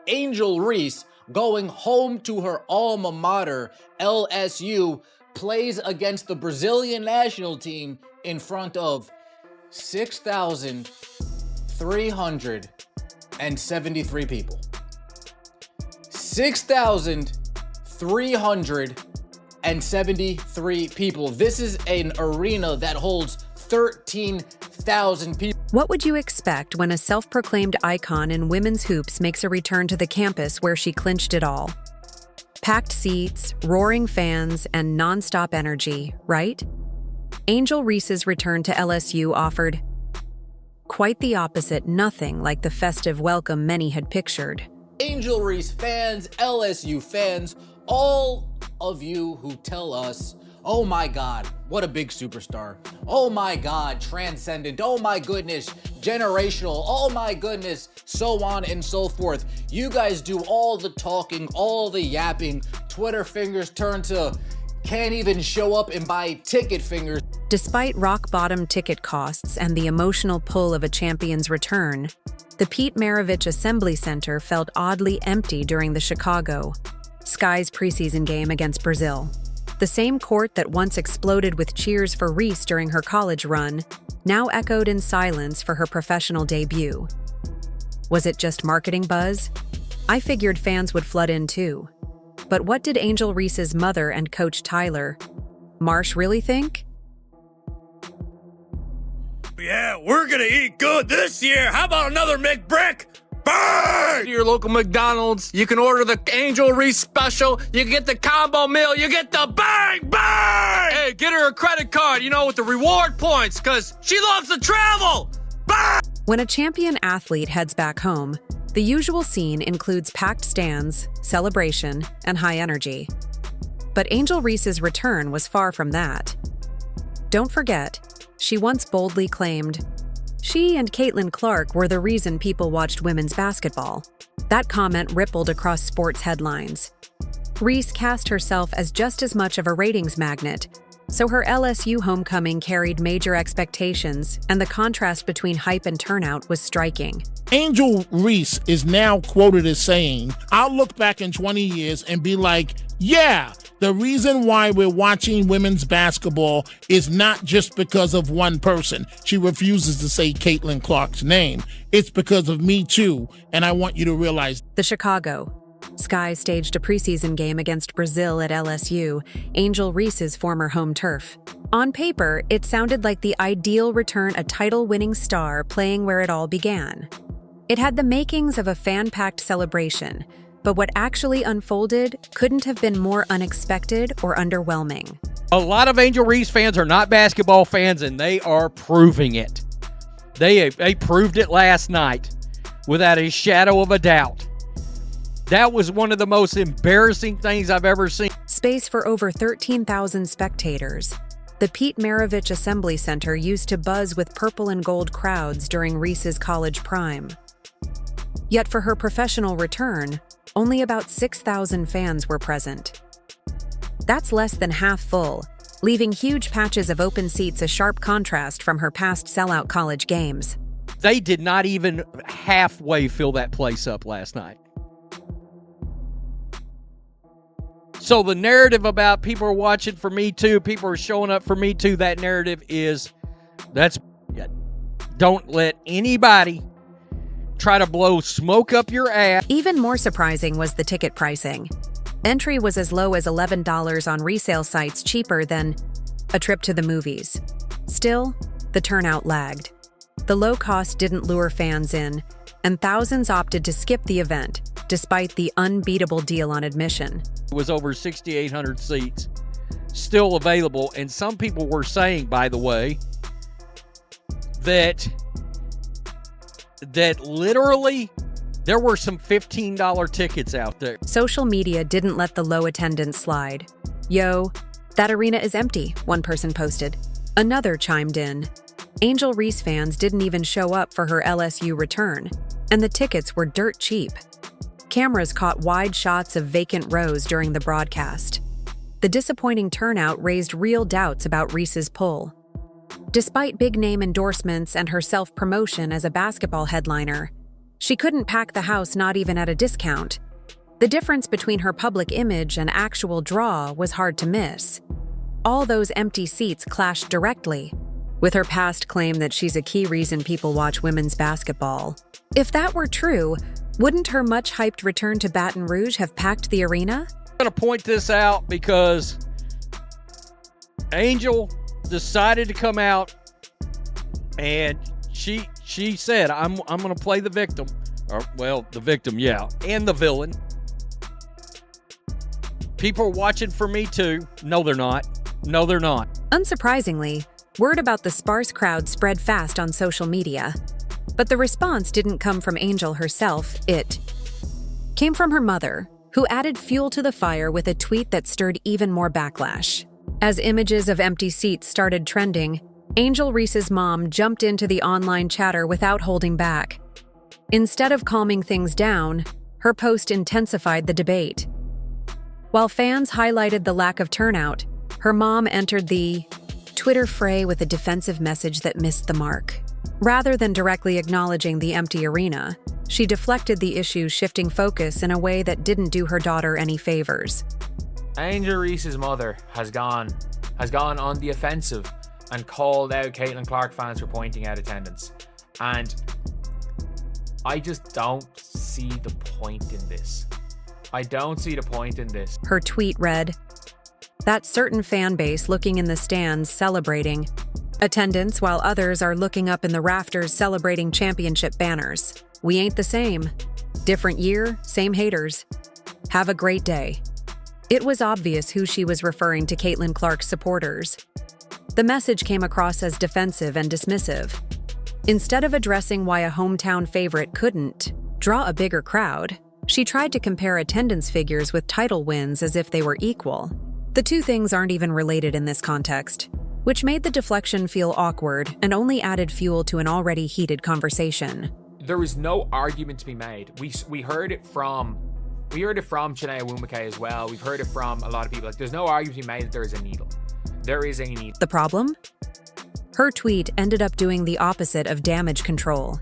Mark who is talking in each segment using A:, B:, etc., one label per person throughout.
A: Angel Reese, going home to her alma mater, LSU, plays against the Brazilian national team in front of 6,373 people. 6,373 people. This is an arena that holds 13,000 people.
B: What would you expect when a self-proclaimed icon in women's hoops makes a return to the campus where she clinched it all? Packed seats, roaring fans, and nonstop energy, right? Angel Reese's return to LSU offered quite the opposite, nothing like the festive welcome many had pictured.
A: Angel Reese fans, LSU fans, all of you who tell us, oh my God, what a big superstar. Oh my God, transcendent. Oh my goodness, generational. Oh my goodness, so on and so forth. You guys do all the talking, all the yapping. Twitter fingers turn to can't even show up and buy ticket fingers.
B: Despite rock-bottom ticket costs and the emotional pull of a champion's return, the Pete Maravich Assembly Center felt oddly empty during the Chicago Sky's preseason game against Brazil. The same court that once exploded with cheers for Reese during her college run now echoed in silence for her professional debut. Was it just marketing buzz? I figured fans would flood in too. But what did Angel Reese's mother and coach Tyler Marsh really think?
C: Yeah, we're gonna eat good this year. How about another McBrick? Bang! To your local McDonald's, you can order the Angel Reese special, you get the combo meal, you get the bang bang! Hey, get her a credit card, with the reward points, because she loves to travel! Bang!
B: When a champion athlete heads back home, the usual scene includes packed stands, celebration, and high energy. But Angel Reese's return was far from that. Don't forget, she once boldly claimed, she and Caitlin Clark were the reason people watched women's basketball. That comment rippled across sports headlines. Reese cast herself as just as much of a ratings magnet, so her LSU homecoming carried major expectations, and the contrast between hype and turnout was striking.
D: Angel Reese is now quoted as saying, I'll look back in 20 years and be like, yeah, the reason why we're watching women's basketball is not just because of one person. She refuses to say Caitlin Clark's name. It's because of me too, and I want you to realize.
B: The Chicago Sky staged a preseason game against Brazil at LSU, Angel Reese's former home turf. On paper, it sounded like the ideal return a title-winning star playing where it all began. It had the makings of a fan-packed celebration, but what actually unfolded couldn't have been more unexpected or underwhelming.
E: A lot of Angel Reese fans are not basketball fans, and they are proving it. They proved it last night without a shadow of a doubt. That was one of the most embarrassing things I've ever seen.
B: Space for over 13,000 spectators. The Pete Maravich Assembly Center used to buzz with purple and gold crowds during Reese's college prime. Yet for her professional return, only about 6,000 fans were present. That's less than half full, leaving huge patches of open seats a sharp contrast from her past sellout college games.
E: They did not even halfway fill that place up last night. So the narrative about people are watching for Me Too, people are showing up for Me Too, that narrative is, don't let anybody try to blow smoke up your ass.
B: Even more surprising was the ticket pricing. Entry was as low as $11 on resale sites, cheaper than a trip to the movies. Still, the turnout lagged. The low cost didn't lure fans in, and thousands opted to skip the event, despite the unbeatable deal on admission.
E: It was over 6,800 seats still available, and some people were saying, by the way, that literally there were some $15 tickets out there.
B: Social media didn't let the low attendance slide. Yo, that arena is empty, one person posted. Another chimed in. Angel Reese fans didn't even show up for her LSU return, and the tickets were dirt cheap. Cameras caught wide shots of vacant rows during the broadcast. The disappointing turnout raised real doubts about Reese's pull. Despite big-name endorsements and her self-promotion as a basketball headliner, She couldn't pack the house, not even at a discount. The difference between her public image and actual draw was hard to miss. All those empty seats clashed directly with her past claim that she's a key reason people watch women's basketball. If that were true, wouldn't her much-hyped return to Baton Rouge have packed the arena?
E: I'm going to point this out because Angel decided to come out and she said, I'm going to play the victim. Or, well, the victim, yeah, and the villain. People are watching for me too. No, they're not. No, they're not.
B: Unsurprisingly, word about the sparse crowd spread fast on social media. But the response didn't come from Angel herself, it came from her mother, who added fuel to the fire with a tweet that stirred even more backlash. As images of empty seats started trending, Angel Reese's mom jumped into the online chatter without holding back. Instead of calming things down, her post intensified the debate. While fans highlighted the lack of turnout, her mom entered the Twitter fray with a defensive message that missed the mark. Rather than directly acknowledging the empty arena, she deflected the issue, shifting focus in a way that didn't do her daughter any favors.
F: Angel Reese's mother has gone on the offensive and called out Caitlin Clark fans for pointing out attendance. And I just don't see the point in this. I don't see the point in this.
B: Her tweet read, "That certain fan base looking in the stands celebrating attendance while others are looking up in the rafters celebrating championship banners. We ain't the same. Different year, same haters. Have a great day." It was obvious who she was referring to: Caitlin Clark's supporters. The message came across as defensive and dismissive. Instead of addressing why a hometown favorite couldn't draw a bigger crowd, she tried to compare attendance figures with title wins as if they were equal. The two things aren't even related in this context, which made the deflection feel awkward and only added fuel to an already heated conversation.
F: There is no argument to be made. We heard it from Chinea Nwumike as well. We've heard it from a lot of people. Like, there's no argument to be made that there is a needle. There is a needle.
B: The problem? Her tweet ended up doing the opposite of damage control.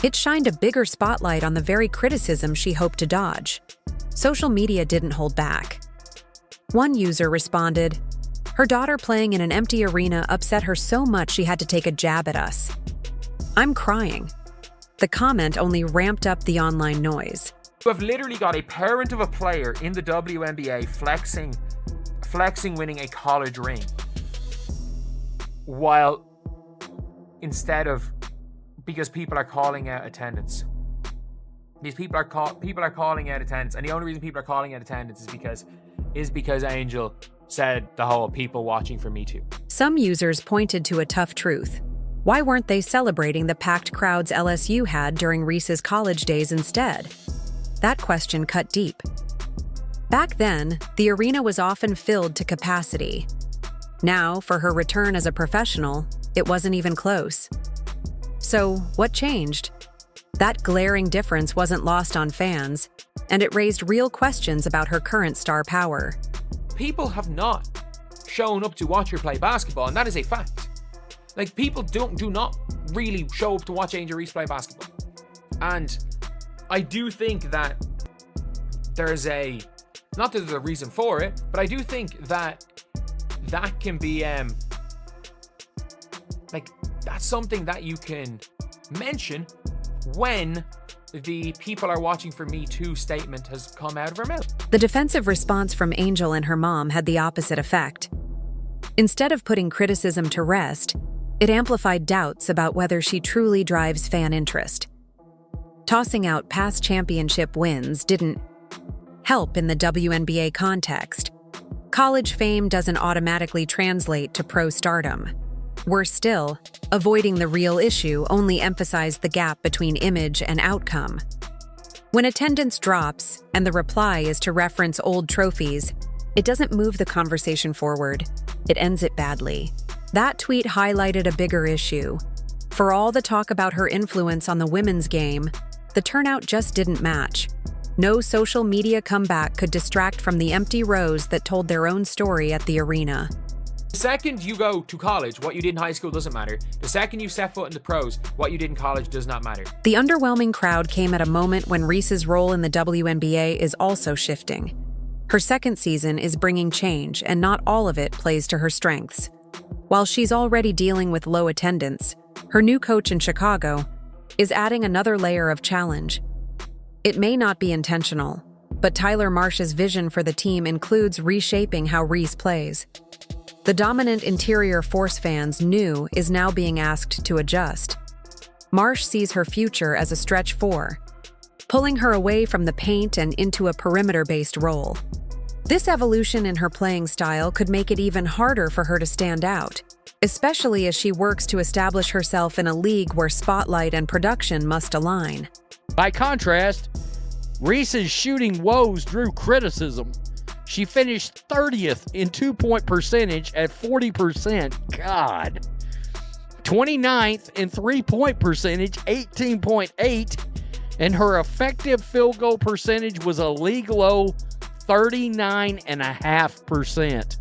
B: It shined a bigger spotlight on the very criticism she hoped to dodge. Social media didn't hold back. One user responded, "Her daughter playing in an empty arena upset her so much she had to take a jab at us. I'm crying." The comment only ramped up the online noise.
F: You have literally got a parent of a player in the WNBA flexing winning a college ring, while instead of, because people are calling out attendance. These people are calling out attendance, and the only reason people are calling out attendance is because Angel said the whole "people watching for me too."
B: Some users pointed to a tough truth. Why weren't they celebrating the packed crowds LSU had during Reese's college days instead? That question cut deep. Back then, the arena was often filled to capacity. Now, for her return as a professional, it wasn't even close. So, what changed? That glaring difference wasn't lost on fans, and it raised real questions about her current star power.
F: People have not shown up to watch her play basketball, and that is a fact. Like, people do not really show up to watch Angel Reese play basketball. And I do think that there's not that there's a reason for it, but I do think that can be, that's something that you can mention when the "people are watching for me too" statement has come out of her mouth.
B: The defensive response from Angel and her mom had the opposite effect. Instead of putting criticism to rest, it amplified doubts about whether she truly drives fan interest. Tossing out past championship wins didn't help in the WNBA context. College fame doesn't automatically translate to pro stardom. Worse still, avoiding the real issue only emphasized the gap between image and outcome. When attendance drops and the reply is to reference old trophies, it doesn't move the conversation forward. It ends it badly. That tweet highlighted a bigger issue. For all the talk about her influence on the women's game, the turnout just didn't match. No social media comeback could distract from the empty rows that told their own story at the arena.
F: The second you go to college, what you did in high school doesn't matter. The second you set foot in the pros, what you did in college does not matter.
B: The underwhelming crowd came at a moment when Reese's role in the WNBA is also shifting. Her second season is bringing change, and not all of it plays to her strengths. While she's already dealing with low attendance, her new coach in Chicago is adding another layer of challenge. It may not be intentional, but Tyler Marsh's vision for the team includes reshaping how Reese plays. The dominant interior force fans knew is now being asked to adjust. Marsh sees her future as a stretch four, pulling her away from the paint and into a perimeter-based role. This evolution in her playing style could make it even harder for her to stand out, especially as she works to establish herself in a league where spotlight and production must align.
E: By contrast, Reese's shooting woes drew criticism. She finished 30th in two-point percentage at 40%. God. 29th in three-point percentage, 18.8. And her effective field goal percentage was a league low 39.5%.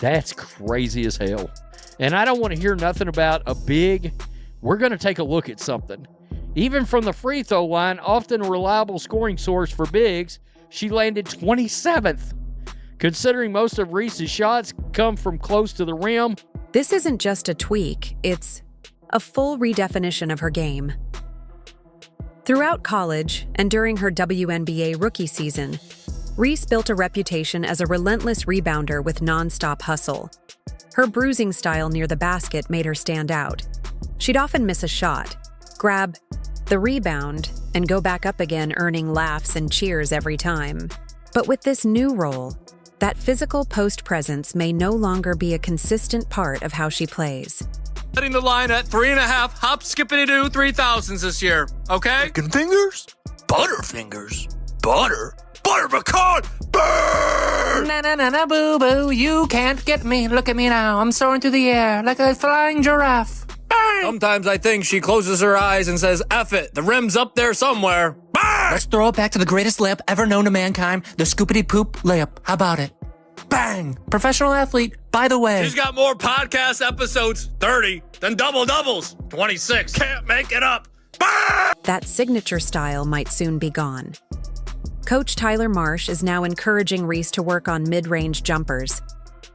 E: That's crazy as hell. And I don't want to hear nothing about a big. We're going to take a look at something. Even from the free throw line, often a reliable scoring source for bigs, she landed 27th. Considering most of Reese's shots come from close to the rim.
B: This isn't just a tweak, it's a full redefinition of her game. Throughout college and during her WNBA rookie season, Reese built a reputation as a relentless rebounder with nonstop hustle. Her bruising style near the basket made her stand out. She'd often miss a shot, grab the rebound, and go back up again, earning laughs and cheers every time. But with this new role, that physical post presence may no longer be a consistent part of how she plays.
C: Setting the line at 3.5 hop skippity doo 3000s this year, okay?
G: Chicken fingers? Butterfingers? Butter pecan? Burn!
F: Na boo boo, you can't get me. Look at me now, I'm soaring through the air like a flying giraffe. Burn!
C: Sometimes I think she closes her eyes and says, F it, the rim's up there somewhere. Bang!
G: Let's throw it back to the greatest layup ever known to mankind, the scoopity poop layup. How about it? Bang! Professional athlete, by the way.
C: She's got more podcast episodes, 30, than double-doubles, 26. Can't make it up. Bang!
B: That signature style might soon be gone. Coach Tyler Marsh is now encouraging Reese to work on mid-range jumpers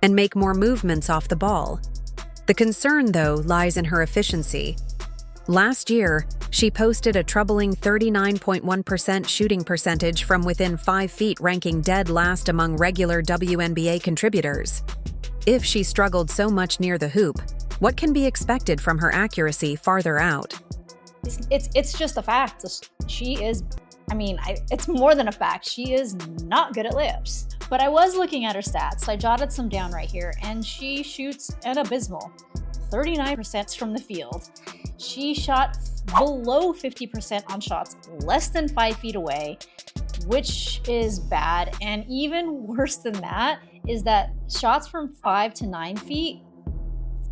B: and make more movements off the ball. The concern, though, lies in her efficiency. Last year, she posted a troubling 39.1% shooting percentage from within 5 feet, ranking dead last among regular WNBA contributors. If she struggled so much near the hoop, what can be expected from her accuracy farther out?
H: It's just a fact. She is, it's more than a fact. She is not good at layups. But I was looking at her stats. I jotted some down right here, and she shoots an abysmal 39% from the field. She shot below 50% on shots less than 5 feet away, which is bad. And even worse than that is that shots from 5 to 9 feet,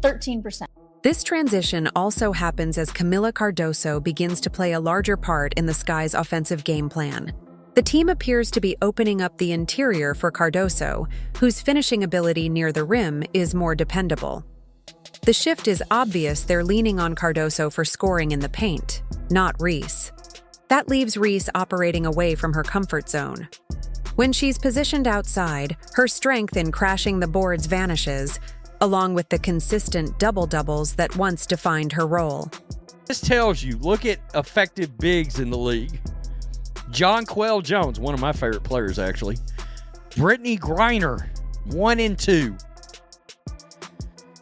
H: 13%.
B: This transition also happens as Camila Cardoso begins to play a larger part in the Sky's offensive game plan. The team appears to be opening up the interior for Cardoso, whose finishing ability near the rim is more dependable. The shift is obvious. They're leaning on Cardoso for scoring in the paint, not Reese. That leaves Reese operating away from her comfort zone. When she's positioned outside, her strength in crashing the boards vanishes, along with the consistent double-doubles that once defined her role.
E: This tells you, look at effective bigs in the league. Jonquel Jones, one of my favorite players, actually. Brittany Griner, 1 and 2.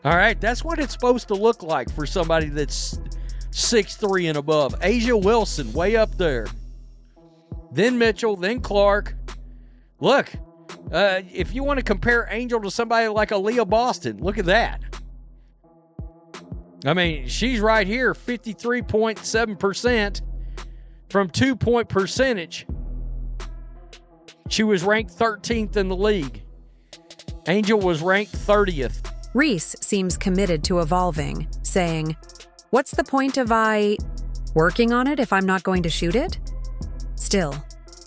E: All right, that's what it's supposed to look like for somebody that's 6'3" and above. Asia Wilson, way up there. Then Mitchell, then Clark. Look, if you want to compare Angel to somebody like Aaliyah Boston, look at that. She's right here, 53.7% from 2-point percentage. She was ranked 13th in the league. Angel was ranked 30th.
B: Reese seems committed to evolving, saying, "What's the point of working on it if I'm not going to shoot it?" Still,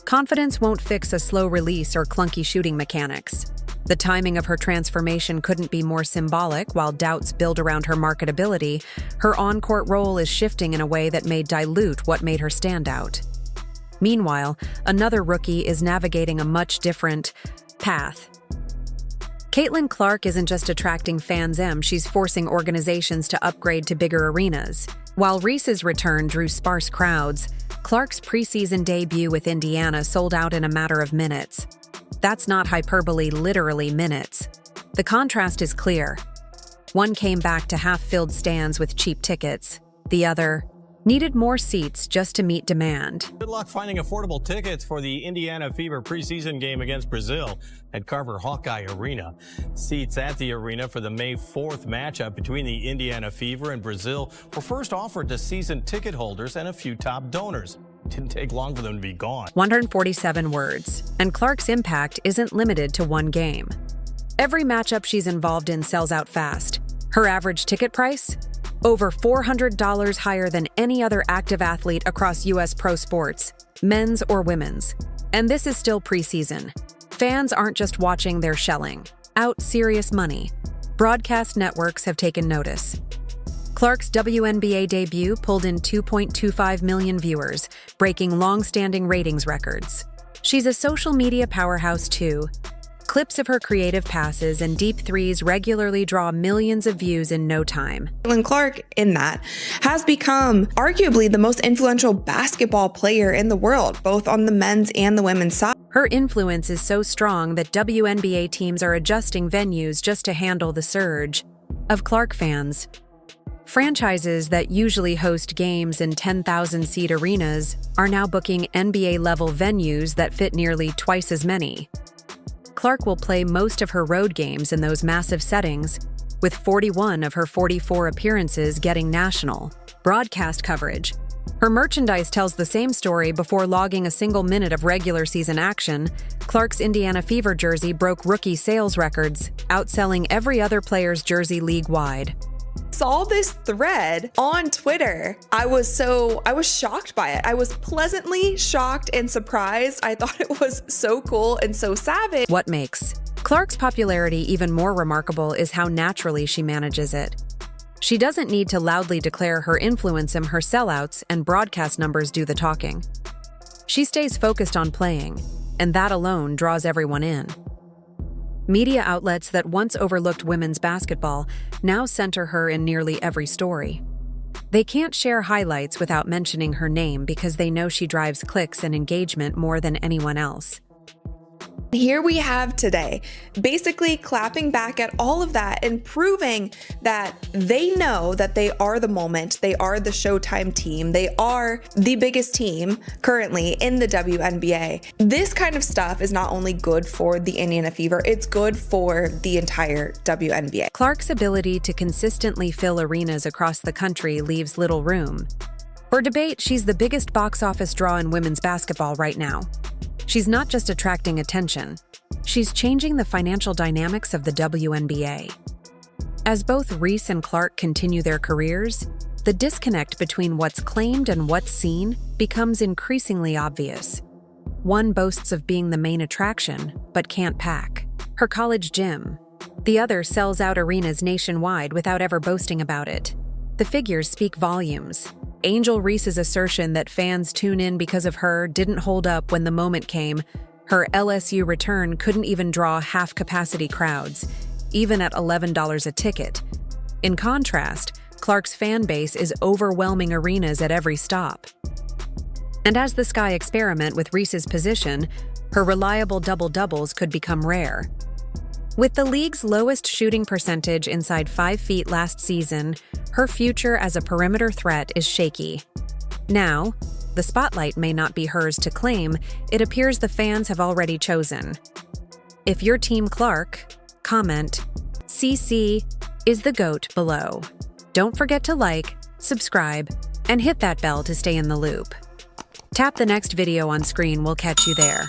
B: confidence won't fix a slow release or clunky shooting mechanics. The timing of her transformation couldn't be more symbolic. While doubts build around her marketability, her on-court role is shifting in a way that may dilute what made her stand out. Meanwhile, another rookie is navigating a much different path. Caitlin Clark isn't just attracting fans, she's forcing organizations to upgrade to bigger arenas. While Reese's return drew sparse crowds, Clark's preseason debut with Indiana sold out in a matter of minutes. That's not hyperbole, literally minutes. The contrast is clear. One came back to half-filled stands with cheap tickets. The other needed more seats just to meet demand.
I: Good luck finding affordable tickets for the Indiana Fever preseason game against Brazil at Carver Hawkeye Arena. Seats at the arena for the May 4th matchup between the Indiana Fever and Brazil were first offered to season ticket holders and a few top donors. Didn't take long for them to be gone.
B: 147 words, and Clark's impact isn't limited to one game. Every matchup she's involved in sells out fast. Her average ticket price? Over $400 higher than any other active athlete across U.S. pro sports, men's or women's. And this is still preseason. Fans aren't just watching, they're shelling out serious money. Broadcast networks have taken notice. Clark's WNBA debut pulled in 2.25 million viewers, breaking long-standing ratings records. She's a social media powerhouse too. Clips of her creative passes and deep threes regularly draw millions of views in no time.
J: Caitlin Clark, in that, has become arguably the most influential basketball player in the world, both on the men's and the women's side.
B: Her influence is so strong that WNBA teams are adjusting venues just to handle the surge of Clark fans. Franchises that usually host games in 10,000-seat arenas are now booking NBA-level venues that fit nearly twice as many. Clark will play most of her road games in those massive settings, with 41 of her 44 appearances getting national broadcast coverage. Her merchandise tells the same story. Before logging a single minute of regular season action, Clark's Indiana Fever jersey broke rookie sales records, outselling every other player's jersey league-wide.
J: Saw this thread on Twitter. I was shocked by it. I was pleasantly shocked and surprised. I thought it was so cool and so savage.
B: What makes Clark's popularity even more remarkable is how naturally she manages it. She doesn't need to loudly declare her influence, and her sellouts and broadcast numbers do the talking. She stays focused on playing, and that alone draws everyone in. Media outlets that once overlooked women's basketball now center her in nearly every story. They can't share highlights without mentioning her name because they know she drives clicks and engagement more than anyone else.
J: Here we have today, basically clapping back at all of that and proving that they know that they are the moment, they are the Showtime team, they are the biggest team currently in the WNBA. This kind of stuff is not only good for the Indiana Fever, it's good for the entire WNBA.
B: Clark's ability to consistently fill arenas across the country leaves little room for debate. She's the biggest box office draw in women's basketball right now. She's not just attracting attention, she's changing the financial dynamics of the WNBA. As both Reese and Clark continue their careers, the disconnect between what's claimed and what's seen becomes increasingly obvious. One boasts of being the main attraction, but can't pack her college gym. The other sells out arenas nationwide without ever boasting about it. The figures speak volumes. Angel Reese's assertion that fans tune in because of her didn't hold up when the moment came. Her LSU return couldn't even draw half-capacity crowds, even at $11 a ticket. In contrast, Clark's fan base is overwhelming arenas at every stop. And as the Sky experiment with Reese's position, her reliable double-doubles could become rare. With the league's lowest shooting percentage inside 5 feet last season, her future as a perimeter threat is shaky. Now, the spotlight may not be hers to claim, it appears the fans have already chosen. If you're Team Clark, comment, CC is the GOAT below. Don't forget to like, subscribe, and hit that bell to stay in the loop. Tap the next video on screen, we'll catch you there.